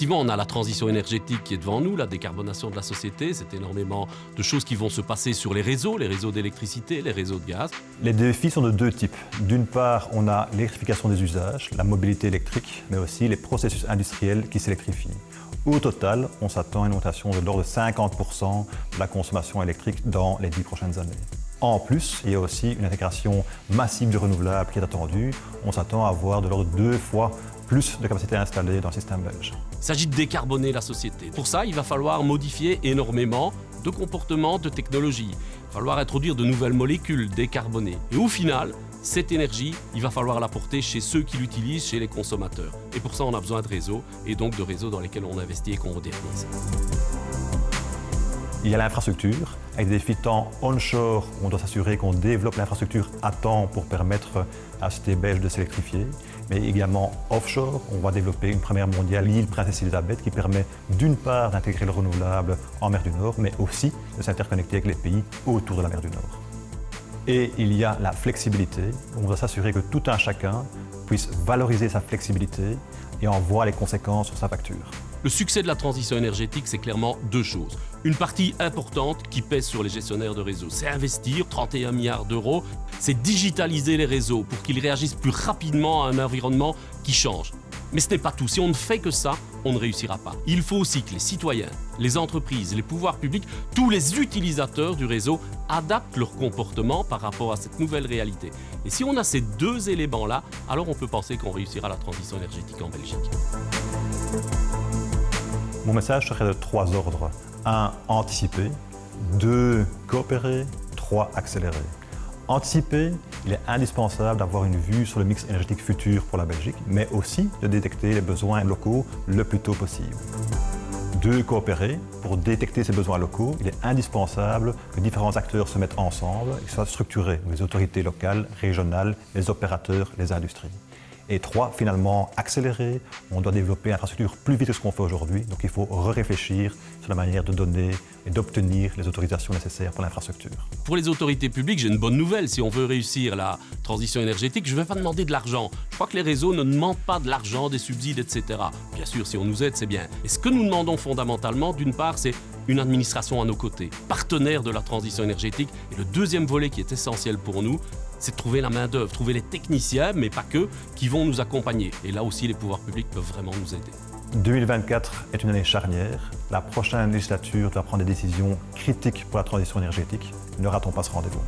Effectivement, on a la transition énergétique qui est devant nous, la décarbonation de la société. C'est énormément de choses qui vont se passer sur les réseaux d'électricité, les réseaux de gaz. Les défis sont de deux types. D'une part, on a l'électrification des usages, la mobilité électrique, mais aussi les processus industriels qui s'électrifient. Au total, on s'attend à une augmentation de l'ordre de 50% de la consommation électrique dans les 10 prochaines années. En plus, il y a aussi une intégration massive du renouvelable qui est attendue. On s'attend à avoir de l'ordre de 2 fois plus de capacité installée dans le système belge. Il s'agit de décarboner la société. Pour ça, il va falloir modifier énormément de comportements, de technologies. Il va falloir introduire de nouvelles molécules décarbonées. Et au final, cette énergie, il va falloir la porter chez ceux qui l'utilisent, chez les consommateurs. Et pour ça, on a besoin de réseaux, et donc de réseaux dans lesquels on investit et qu'on modernise. Il y a l'infrastructure, avec des défis tant onshore, où on doit s'assurer qu'on développe l'infrastructure à temps pour permettre à la société belge de s'électrifier, mais également offshore, on va développer une première mondiale, l'île Princesse Elisabeth, qui permet d'une part d'intégrer le renouvelable en mer du Nord, mais aussi de s'interconnecter avec les pays autour de la mer du Nord. Et il y a la flexibilité, on doit s'assurer que tout un chacun puisse valoriser sa flexibilité et en voir les conséquences sur sa facture. Le succès de la transition énergétique, c'est clairement deux choses. Une partie importante qui pèse sur les gestionnaires de réseaux, c'est investir 31 milliards d'euros, c'est digitaliser les réseaux pour qu'ils réagissent plus rapidement à un environnement qui change. Mais ce n'est pas tout. Si on ne fait que ça, on ne réussira pas. Il faut aussi que les citoyens, les entreprises, les pouvoirs publics, tous les utilisateurs du réseau adaptent leur comportement par rapport à cette nouvelle réalité. Et si on a ces deux éléments-là, alors on peut penser qu'on réussira la transition énergétique en Belgique. Mon message serait de 3 ordres. 1. Anticiper. 2. Coopérer. 3. Accélérer. Anticiper, il est indispensable d'avoir une vue sur le mix énergétique futur pour la Belgique, mais aussi de détecter les besoins locaux le plus tôt possible. 2. Coopérer. Pour détecter ces besoins locaux, il est indispensable que différents acteurs se mettent ensemble et soient structurés, les autorités locales, régionales, les opérateurs, les industries. Et 3, finalement, accélérer. On doit développer l'infrastructure plus vite que ce qu'on fait aujourd'hui. Donc il faut réfléchir sur la manière de donner et d'obtenir les autorisations nécessaires pour l'infrastructure. Pour les autorités publiques, j'ai une bonne nouvelle. Si on veut réussir la transition énergétique, je ne vais pas demander de l'argent. Je crois que les réseaux ne demandent pas de l'argent, des subsides, etc. Bien sûr, si on nous aide, c'est bien. Et ce que nous demandons fondamentalement, d'une part, c'est une administration à nos côtés, partenaire de la transition énergétique. Et le deuxième volet qui est essentiel pour nous, c'est de trouver la main-d'œuvre, trouver les techniciens, mais pas que, qui vont nous accompagner. Et là aussi, les pouvoirs publics peuvent vraiment nous aider. 2024 est une année charnière. La prochaine législature doit prendre des décisions critiques pour la transition énergétique. Ne ratons pas ce rendez-vous.